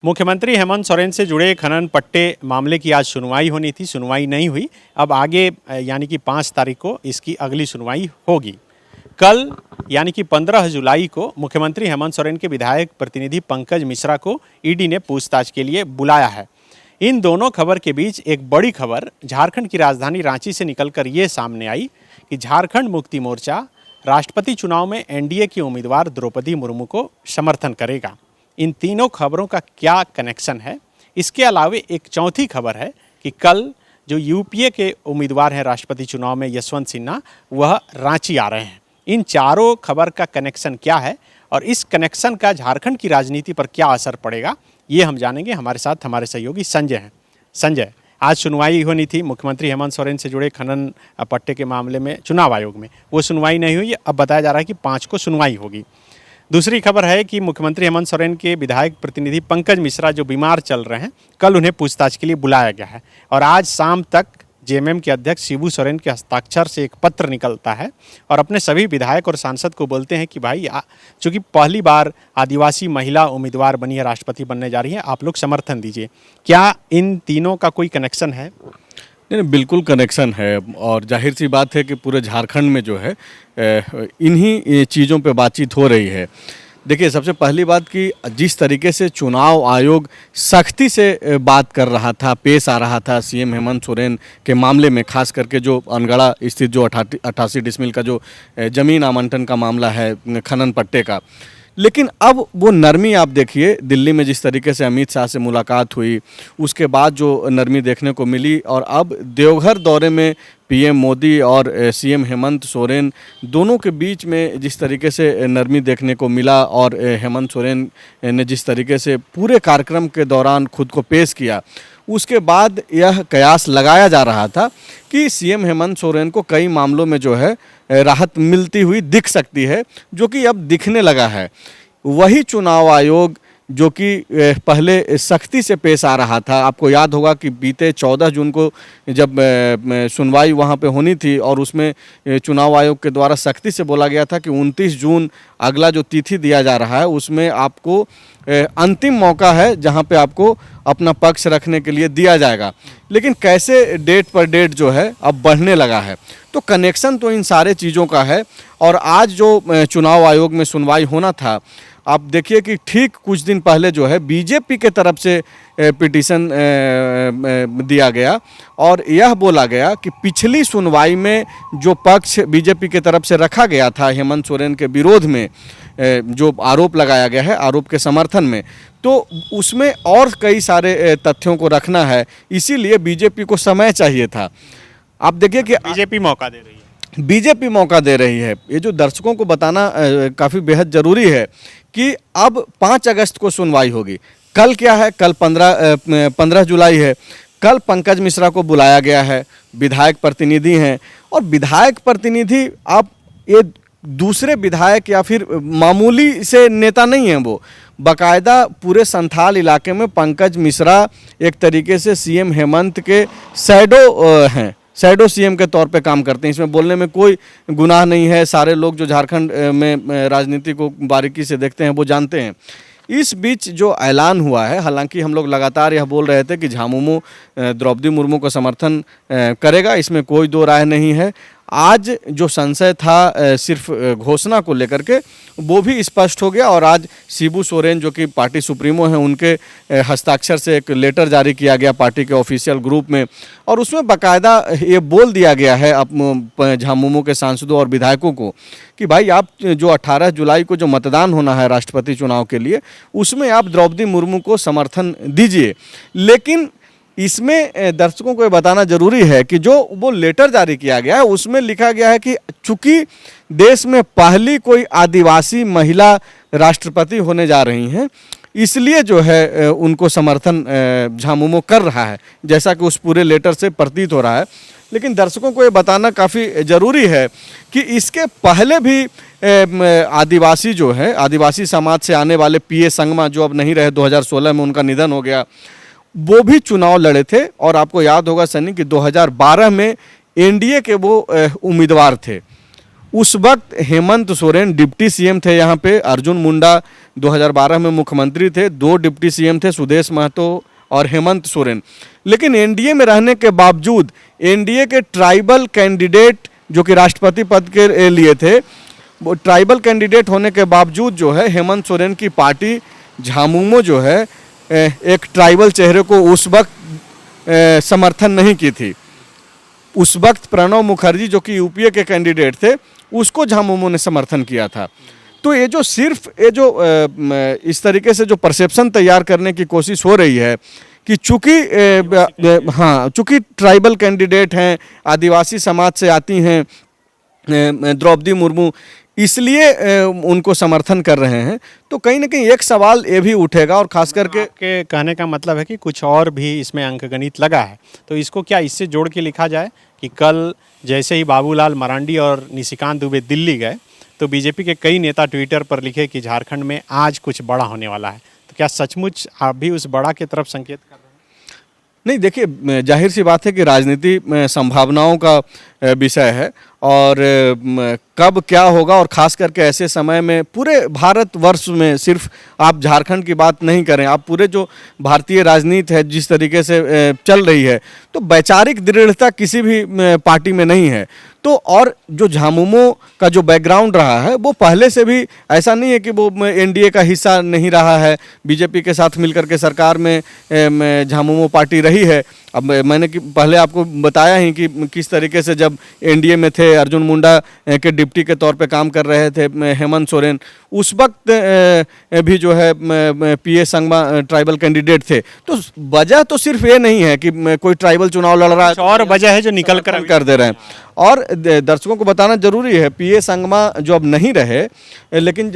मुख्यमंत्री हेमंत सोरेन से जुड़े खनन पट्टे मामले की आज सुनवाई होनी थी, सुनवाई नहीं हुई। अब आगे यानी कि 5 तारीख को इसकी अगली सुनवाई होगी। कल यानी कि 15 जुलाई को मुख्यमंत्री हेमंत सोरेन के विधायक प्रतिनिधि पंकज मिश्रा को ईडी ने पूछताछ के लिए बुलाया है। इन दोनों खबर के बीच एक बड़ी खबर झारखंड की राजधानी रांची से निकलकर ये सामने आई कि झारखंड मुक्ति मोर्चा राष्ट्रपति चुनाव में एनडीए की उम्मीदवार द्रौपदी मुर्मू को समर्थन करेगा। इन तीनों खबरों का क्या कनेक्शन है? इसके अलावे एक चौथी खबर है कि कल जो यूपीए के उम्मीदवार हैं राष्ट्रपति चुनाव में यशवंत सिन्हा, वह रांची आ रहे हैं। इन चारों खबर का कनेक्शन क्या है और इस कनेक्शन का झारखंड की राजनीति पर क्या असर पड़ेगा, ये हम जानेंगे। हमारे साथ हमारे सहयोगी संजय हैं। संजय, आज सुनवाई होनी थी मुख्यमंत्री हेमंत सोरेन से जुड़े खनन पट्टे के मामले में चुनाव आयोग में, वो सुनवाई नहीं हुई। अब बताया जा रहा है कि 5 को सुनवाई होगी। दूसरी खबर है कि मुख्यमंत्री हेमंत सोरेन के विधायक प्रतिनिधि पंकज मिश्रा जो बीमार चल रहे हैं, कल उन्हें पूछताछ के लिए बुलाया गया है और आज शाम तक जेएमएम के अध्यक्ष शिबू सोरेन के हस्ताक्षर से एक पत्र निकलता है और अपने सभी विधायक और सांसद को बोलते हैं कि भाई, चूँकि पहली बार आदिवासी महिला उम्मीदवार बनी है, राष्ट्रपति बनने जा रही है, आप लोग समर्थन दीजिए। क्या इन तीनों का कोई कनेक्शन है? नहीं, बिल्कुल कनेक्शन है और जाहिर सी बात है कि पूरे झारखंड में जो है इन्हीं चीज़ों पे बातचीत हो रही है। देखिए, सबसे पहली बात कि जिस तरीके से चुनाव आयोग सख्ती से बात कर रहा था, पेश आ रहा था सीएम हेमंत सोरेन के मामले में, खास करके जो अनगढ़ा स्थित जो 88 डिसमिल का जो ज़मीन आवंटन का मामला है खनन पट्टे का, लेकिन अब वो नरमी आप देखिए, दिल्ली में जिस तरीके से अमित शाह से मुलाकात हुई, उसके बाद जो नरमी देखने को मिली, और अब देवघर दौरे में पीएम मोदी और सीएम हेमंत सोरेन दोनों के बीच में जिस तरीके से नरमी देखने को मिला और हेमंत सोरेन ने जिस तरीके से पूरे कार्यक्रम के दौरान खुद को पेश किया, उसके बाद यह कयास लगाया जा रहा था कि सीएम हेमंत सोरेन को कई मामलों में जो है राहत मिलती हुई दिख सकती है, जो कि अब दिखने लगा है। वही चुनाव आयोग जो कि पहले सख्ती से पेश आ रहा था, आपको याद होगा कि बीते 14 जून को जब सुनवाई वहां पे होनी थी और उसमें चुनाव आयोग के द्वारा सख्ती से बोला गया था कि 29 जून अगला जो तिथि दिया जा रहा है, उसमें आपको अंतिम मौका है जहां पे आपको अपना पक्ष रखने के लिए दिया जाएगा। लेकिन कैसे डेट पर डेट जो है अब बढ़ने लगा है, तो कनेक्शन तो इन सारे चीज़ों का है। और आज जो चुनाव आयोग में सुनवाई होना था, आप देखिए कि ठीक कुछ दिन पहले जो है बीजेपी के तरफ से पिटीशन दिया गया और यह बोला गया कि पिछली सुनवाई में जो पक्ष बीजेपी के तरफ से रखा गया था हेमंत सोरेन के विरोध में, जो आरोप लगाया गया है, आरोप के समर्थन में, तो उसमें और कई सारे तथ्यों को रखना है, इसीलिए बीजेपी को समय चाहिए था। आप देखिए कि बीजेपी मौका दे रही है, बीजेपी मौका दे रही है। ये जो दर्शकों को बताना काफ़ी बेहद ज़रूरी है कि अब 5 अगस्त को सुनवाई होगी। कल क्या है? कल 15 जुलाई है। कल पंकज मिश्रा को बुलाया गया है, विधायक प्रतिनिधि हैं, और विधायक प्रतिनिधि आप ये दूसरे विधायक या फिर मामूली से नेता नहीं हैं, वो बाकायदा पूरे संथाल इलाके में पंकज मिश्रा एक तरीके से सीएम हेमंत के शैडो हैं, शैडो सीएम के तौर पे काम करते हैं। इसमें बोलने में कोई गुनाह नहीं है। सारे लोग जो झारखंड में राजनीति को बारीकी से देखते हैं वो जानते हैं। इस बीच जो ऐलान हुआ है, हालांकि हम लोग लगातार यह बोल रहे थे कि झामुमो द्रौपदी मुर्मू को समर्थन करेगा, इसमें कोई दो राय नहीं है। आज जो संशय था सिर्फ घोषणा को लेकर के, वो भी स्पष्ट हो गया और आज शिबू सोरेन जो कि पार्टी सुप्रीमो हैं, उनके हस्ताक्षर से एक लेटर जारी किया गया पार्टी के ऑफिशियल ग्रुप में, और उसमें बाकायदा ये बोल दिया गया है अब झामुमो के सांसदों और विधायकों को कि भाई, आप जो 18 जुलाई को जो मतदान होना है राष्ट्रपति चुनाव के लिए, उसमें आप द्रौपदी मुर्मू को समर्थन दीजिए। लेकिन इसमें दर्शकों को ये बताना जरूरी है कि जो वो लेटर जारी किया गया है, उसमें लिखा गया है कि चूंकि देश में पहली कोई आदिवासी महिला राष्ट्रपति होने जा रही हैं, इसलिए जो है उनको समर्थन झामुमो कर रहा है, जैसा कि उस पूरे लेटर से प्रतीत हो रहा है। लेकिन दर्शकों को ये बताना काफ़ी ज़रूरी है कि इसके पहले भी आदिवासी जो है, आदिवासी समाज से आने वाले पीए संगमा, जो अब नहीं रहे, 2016 में उनका निधन हो गया, वो भी चुनाव लड़े थे। और आपको याद होगा सनी कि 2012 में एनडीए के वो उम्मीदवार थे। उस वक्त हेमंत सोरेन डिप्टी सीएम थे यहाँ पे, अर्जुन मुंडा 2012 में मुख्यमंत्री थे, 2 डिप्टी सीएम थे, सुदेश महतो और हेमंत सोरेन। लेकिन एनडीए में रहने के बावजूद एनडीए के ट्राइबल कैंडिडेट जो कि राष्ट्रपति पद के लिए थे, वो ट्राइबल कैंडिडेट होने के बावजूद जो है हेमंत सोरेन की पार्टी झामुमो जो है एक ट्राइबल चेहरे को उस वक्त समर्थन नहीं की थी। उस वक्त प्रणब मुखर्जी जो कि यूपीए के कैंडिडेट थे, उसको झामुमो ने समर्थन किया था। तो ये जो सिर्फ ये जो इस तरीके से जो परसेप्शन तैयार करने की कोशिश हो रही है कि चूंकि ट्राइबल कैंडिडेट हैं, आदिवासी समाज से आती हैं द्रौपदी मुर्मू, इसलिए उनको समर्थन कर रहे हैं, तो कहीं ना कहीं एक सवाल ये भी उठेगा। और खास करके आपके कहने का मतलब है कि कुछ और भी इसमें अंकगणित लगा है, तो इसको क्या इससे जोड़ के लिखा जाए कि कल जैसे ही बाबूलाल मरांडी और निशिकांत दुबे दिल्ली गए तो बीजेपी के कई नेता ट्विटर पर लिखे कि झारखंड में आज कुछ बड़ा होने वाला है, तो क्या सचमुच आप भी उस बड़ा की तरफ संकेत कर रहे हैं? नहीं, देखिए जाहिर सी बात है कि राजनीति संभावनाओं का विषय है, और कब क्या होगा, और ख़ास करके ऐसे समय में पूरे भारतवर्ष में, सिर्फ आप झारखंड की बात नहीं करें, आप पूरे जो भारतीय राजनीति है जिस तरीके से चल रही है, तो वैचारिक दृढ़ता किसी भी पार्टी में नहीं है। तो और जो झामुमो का जो बैकग्राउंड रहा है वो पहले से भी ऐसा नहीं है कि वो एनडीए का हिस्सा नहीं रहा है, बीजेपी के साथ मिलकर के सरकार में झामुमो पार्टी रही है। अब मैंने पहले आपको बताया ही कि किस तरीके से जब एनडीए में थे, अर्जुन मुंडा के डिप्टी के तौर पे काम कर रहे थे हेमंत सोरेन, उस वक्त भी जो है पीए संगमा ट्राइबल कैंडिडेट थे। तो वजह तो सिर्फ ये नहीं है कि कोई ट्राइबल चुनाव लड़ रहा है, और वजह है जो निकल कर दे रहे हैं। और दर्शकों को बताना जरूरी है, पीए संगमा जो अब नहीं रहे, लेकिन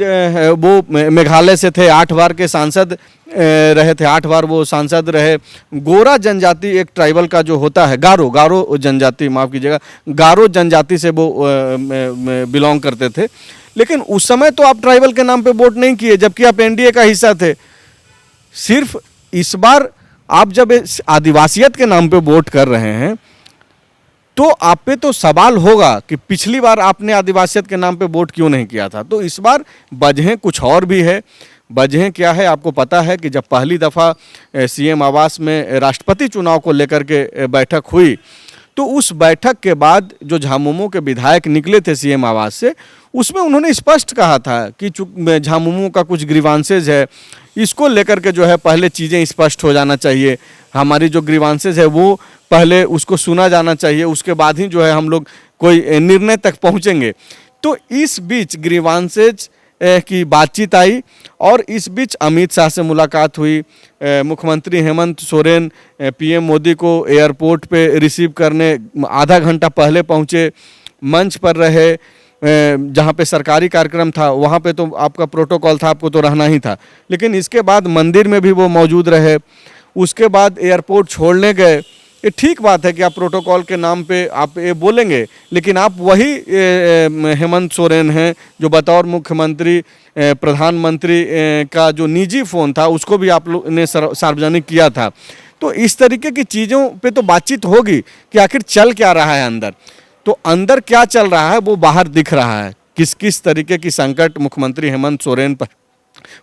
वो मेघालय से थे, 8 बार के सांसद रहे थे, 8 बार वो सांसद रहे। गोरा जनजाति एक ट्राइबल का जो होता है, गारो जनजाति, माफ़ कीजिएगा, गारो जनजाति से वो बिलोंग करते थे। लेकिन उस समय तो आप ट्राइबल के नाम पे वोट नहीं किए, जबकि आप एनडीए का हिस्सा थे। सिर्फ इस बार आप जब आदिवासियत के नाम पे वोट कर रहे हैं, तो आप पे तो सवाल होगा कि पिछली बार आपने आदिवासियत के नाम पे वोट क्यों नहीं किया था। तो इस बार वजहें कुछ और भी है। वजहें क्या है, आपको पता है कि जब पहली दफ़ा सीएम आवास में राष्ट्रपति चुनाव को लेकर के बैठक हुई, तो उस बैठक के बाद जो झामुमो के विधायक निकले थे सीएम आवास से, उसमें उन्होंने स्पष्ट कहा था कि झामुमो का कुछ ग्रीवांसेज है, इसको लेकर के जो है पहले चीज़ें स्पष्ट हो जाना चाहिए। हमारी जो ग्रीवांसेज है वो पहले उसको सुना जाना चाहिए, उसके बाद ही जो है हम लोग कोई निर्णय तक पहुंचेंगे। तो इस बीच ग्रीवांसेज की बातचीत आई, और इस बीच अमित शाह से मुलाकात हुई। मुख्यमंत्री हेमंत सोरेन पीएम मोदी को एयरपोर्ट पे रिसीव करने आधा घंटा पहले पहुंचे, मंच पर रहे। जहाँ पे सरकारी कार्यक्रम था वहाँ पे तो आपका प्रोटोकॉल था, आपको तो रहना ही था, लेकिन इसके बाद मंदिर में भी वो मौजूद रहे। उसके बाद एयरपोर्ट छोड़ने गए। ये ठीक बात है कि आप प्रोटोकॉल के नाम पे आप ये बोलेंगे, लेकिन आप वही हेमंत सोरेन हैं जो बतौर मुख्यमंत्री प्रधानमंत्री का जो निजी फ़ोन था उसको भी आप लोग ने सार्वजनिक किया था। तो इस तरीके की चीज़ों पे तो बातचीत होगी कि आखिर चल क्या रहा है अंदर। तो अंदर क्या चल रहा है वो बाहर दिख रहा है, किस किस तरीके की संकट मुख्यमंत्री हेमंत सोरेन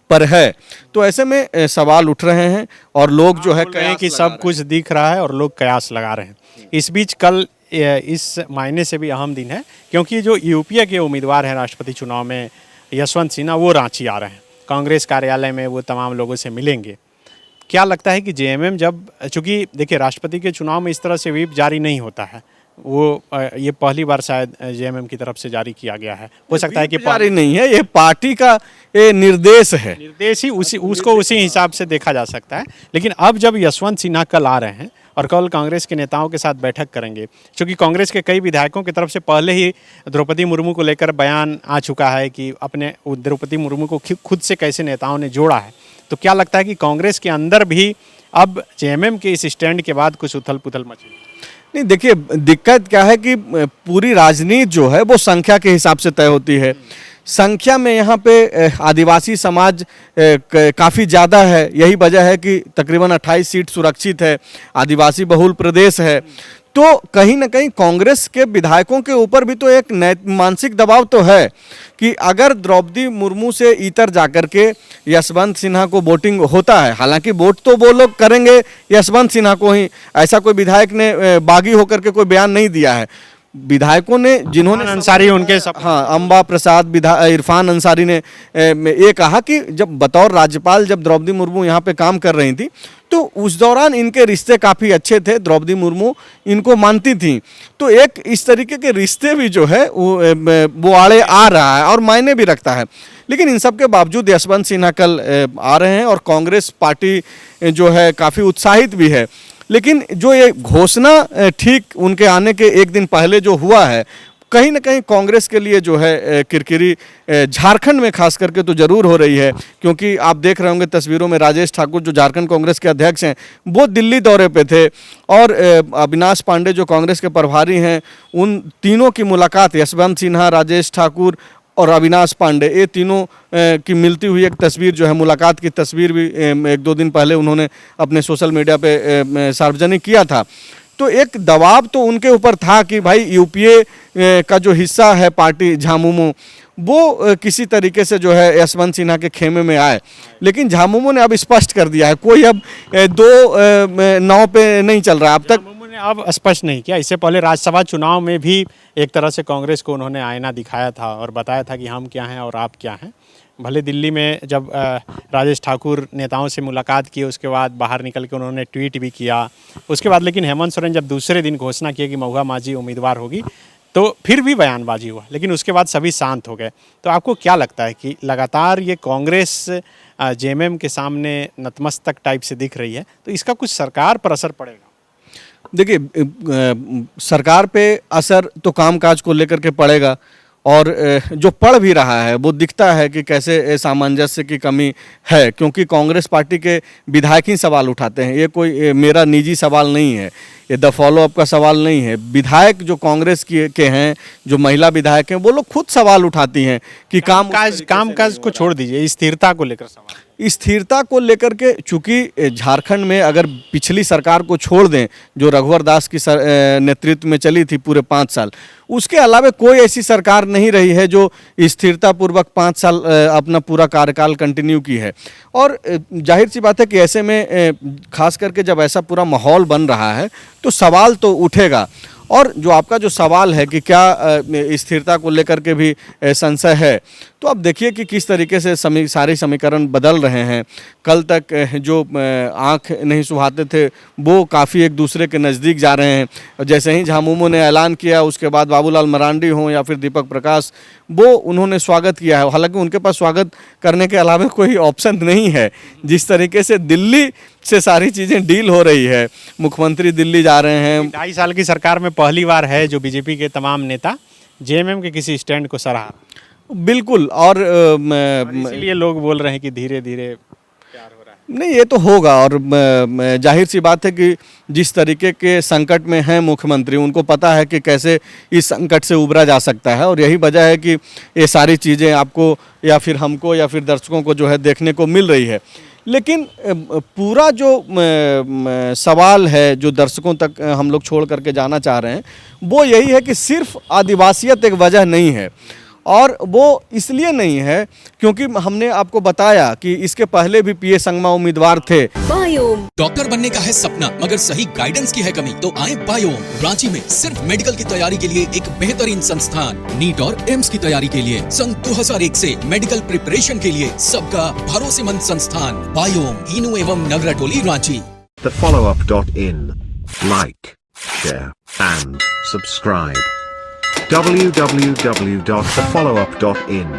पर है। तो ऐसे में सवाल उठ रहे हैं, और लोग जो है कहें कि सब कुछ दिख रहा है और लोग कयास लगा रहे हैं। इस बीच कल इस मायने से भी अहम दिन है, क्योंकि जो यूपीए के उम्मीदवार हैं राष्ट्रपति चुनाव में, यशवंत सिन्हा, वो रांची आ रहे हैं। कांग्रेस कार्यालय में वो तमाम लोगों से मिलेंगे। क्या लगता है कि जेएमएम, जब चूँकि देखिए राष्ट्रपति के चुनाव में इस तरह से व्हिप जारी नहीं होता है, वो ये पहली बार शायद जेएमएम की तरफ से जारी किया गया है, हो सकता है कि जारी नहीं है, ये पार्टी का ये निर्देश है, निर्देश ही उसको उसी हिसाब से देखा जा सकता है। लेकिन अब जब यशवंत सिन्हा कल आ रहे हैं और कल कांग्रेस के नेताओं के साथ बैठक करेंगे, क्योंकि कांग्रेस के कई विधायकों की तरफ से पहले ही द्रौपदी मुर्मू को लेकर बयान आ चुका है कि अपने द्रौपदी मुर्मू को खुद से कैसे नेताओं ने जोड़ा है, तो क्या लगता है कि कांग्रेस के अंदर भी अब जेएमएम के इस स्टैंड के बाद कुछ उथल पुथल मची? नहीं, देखिए दिक्कत क्या है कि पूरी राजनीति जो है वो संख्या के हिसाब से तय होती है। संख्या में यहाँ पे आदिवासी समाज काफ़ी ज़्यादा है। यही वजह है कि तकरीबन 28 सीट सुरक्षित है, आदिवासी बहुल प्रदेश है। तो कहीं ना कहीं कांग्रेस के विधायकों के ऊपर भी तो एक मानसिक दबाव तो है कि अगर द्रौपदी मुर्मू से इतर जाकर के यशवंत सिन्हा को वोटिंग होता है, हालांकि वोट तो वो लोग करेंगे यशवंत सिन्हा को ही, ऐसा कोई विधायक ने बागी होकर के कोई बयान नहीं दिया है। विधायकों ने जिन्होंने अंसारी उनके हाँ, अंबा प्रसाद, इरफान अंसारी ने ये कहा कि जब बतौर राज्यपाल जब द्रौपदी मुर्मू यहाँ पे काम कर रही थी तो उस दौरान इनके रिश्ते काफ़ी अच्छे थे, द्रौपदी मुर्मू इनको मानती थी। तो एक इस तरीके के रिश्ते भी जो है वो आड़े आ रहा है और मायने भी रखता है। लेकिन इन सब के बावजूद यशवंत सिन्हा कल आ रहे हैं और कांग्रेस पार्टी जो है काफ़ी उत्साहित भी है। लेकिन जो ये घोषणा ठीक उनके आने के एक दिन पहले जो हुआ है, कहीं ना कहीं कांग्रेस के लिए जो है किरकिरी झारखंड में खास करके तो ज़रूर हो रही है। क्योंकि आप देख रहे होंगे तस्वीरों में राजेश ठाकुर जो झारखंड कांग्रेस के अध्यक्ष हैं वो दिल्ली दौरे पे थे और अविनाश पांडे जो कांग्रेस के प्रभारी हैं, उन तीनों की मुलाकात, यशवंत सिन्हा, राजेश ठाकुर और अविनाश पांडे, ये तीनों की मिलती हुई एक तस्वीर जो है, मुलाकात की तस्वीर भी एक दो दिन पहले उन्होंने अपने सोशल मीडिया पे सार्वजनिक किया था। तो एक दबाव तो उनके ऊपर था कि भाई यूपीए का जो हिस्सा है पार्टी झामुमो, वो किसी तरीके से जो है यशवंत सिन्हा के खेमे में आए। लेकिन झामुमो ने अब स्पष्ट कर दिया है, कोई अब दो नाव पे नहीं चल रहा अब तक। ने अब स्पष्ट नहीं किया। इससे पहले राज्यसभा चुनाव में भी एक तरह से कांग्रेस को उन्होंने आईना दिखाया था और बताया था कि हम क्या हैं और आप क्या हैं। भले दिल्ली में जब राजेश ठाकुर नेताओं से मुलाकात की, उसके बाद बाहर निकल के उन्होंने ट्वीट भी किया, उसके बाद लेकिन हेमंत सोरेन जब दूसरे दिन घोषणा की कि महुआ माझी उम्मीदवार होगी तो फिर भी बयानबाजी हुआ, लेकिन उसके बाद सभी शांत हो गए। तो आपको क्या लगता है कि लगातार ये कांग्रेस जेएमएम के सामने नतमस्तक टाइप से दिख रही है, तो इसका कुछ सरकार पर असर पड़ेगा? देखिए, सरकार पे असर तो कामकाज को लेकर के पड़ेगा और जो पड़ भी रहा है वो दिखता है कि कैसे सामंजस्य की कमी है। क्योंकि कांग्रेस पार्टी के विधायक ही सवाल उठाते हैं, ये कोई मेरा निजी सवाल नहीं है, ये द फॉलो अप का सवाल नहीं है। विधायक जो कांग्रेस के हैं, जो महिला विधायक हैं, वो लोग खुद सवाल उठाती हैं कि कामकाज को छोड़ दीजिए, स्थिरता को लेकर सवाल, स्थिरता को लेकर के। चूंकि झारखंड में अगर पिछली सरकार को छोड़ दें जो रघुवर दास की नेतृत्व में चली थी पूरे 5 साल, उसके अलावा कोई ऐसी सरकार नहीं रही है जो स्थिरता पूर्वक 5 साल अपना पूरा कार्यकाल कंटिन्यू की है। और जाहिर सी बात है कि ऐसे में खास करके जब ऐसा पूरा माहौल बन रहा है तो सवाल तो उठेगा। और जो आपका जो सवाल है कि क्या स्थिरता को लेकर के भी संशय है, तो अब देखिए कि किस तरीके से सारे समीकरण बदल रहे हैं। कल तक जो आंख नहीं सुहाते थे वो काफ़ी एक दूसरे के नज़दीक जा रहे हैं। और जैसे ही झामुमो ने ऐलान किया, उसके बाद बाबूलाल मरांडी हों या फिर दीपक प्रकाश, वो उन्होंने स्वागत किया है। हालांकि उनके पास स्वागत करने के अलावा कोई ऑप्शन नहीं है। जिस तरीके से दिल्ली से सारी चीज़ें डील हो रही है, मुख्यमंत्री दिल्ली जा रहे हैं। 2.5 साल की सरकार में पहली बार है जो बीजेपी के तमाम नेता जेएमएम के किसी स्टैंड को सराहा। बिल्कुल। और इसीलिए लोग बोल रहे हैं कि धीरे धीरे प्यार हो रहा है। नहीं, ये तो होगा। और जाहिर सी बात है कि जिस तरीके के संकट में हैं मुख्यमंत्री, उनको पता है कि कैसे इस संकट से उबरा जा सकता है। और यही वजह है कि ये सारी चीज़ें आपको या फिर हमको या फिर दर्शकों को जो है देखने को मिल रही है। लेकिन पूरा जो सवाल है जो दर्शकों तक हम लोग छोड़ करके जाना चाह रहे हैं, वो यही है कि सिर्फ आदिवासियत एक वजह नहीं है। और वो इसलिए नहीं है क्योंकि हमने आपको बताया कि इसके पहले भी पीए संगमा उम्मीदवार थे। बायोम डॉक्टर बनने का है सपना, मगर सही गाइडेंस की है कमी, तो आए बायोम। रांची में सिर्फ मेडिकल की तैयारी के लिए एक बेहतरीन संस्थान, नीट और एम्स की तैयारी के लिए सन 2001 से मेडिकल प्रिपरेशन के लिए सबका भरोसेमंद संस्थान बायोम, हीनू एवं नगरा टोली, Ranchi. thefollowup.in. Like, share and subscribe. www.thefollowup.in